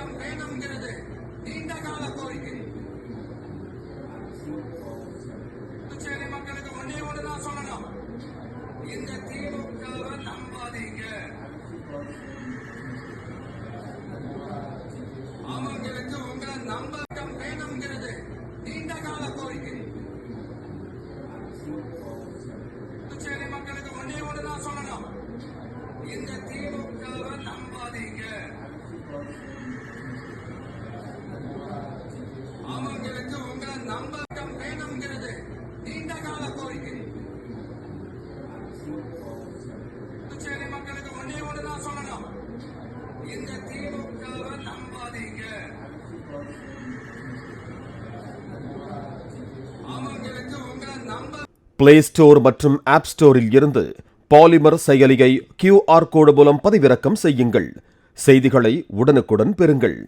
மாற்றம் வேணுங்கிறது நீண்ட கால கோரிக்கை. புதுச்சேரி மக்களுக்கு ஒன்னே ஒண்ணுதான் சொல்லணும், இந்த திமுகவை நம்பாதீங்க. அவங்களுக்கு உங்களை நம்பகம் வேணுங்கிறது நீண்ட கால கோரிக்கை. புதுச்சேரி மக்களுக்கு ஒன்னே ஒண்ணுதான் சொல்லணும், இந்த திமுகவை நம்பாதீங்க. அவங்களுக்கு உங்களை நம்பகம் வேணுங்கிறது நீண்ட கால கோரிக்கை. புதுச்சேரி மக்களுக்கு ஒன்னே ஒண்ணுதான் சொல்லணும், இந்த திமுகவை நம்பாதீங்க. அவங்களுக்கு உங்களை நம்ப பிளே ஸ்டோர் மற்றும் ஆப் ஸ்டோரில் இருந்து பாலிமர் செயலியை QR கோடு மூலம் பதிவிறக்கம் செய்யுங்கள். செய்திகளை உடனுக்குடன் பெறுங்கள்.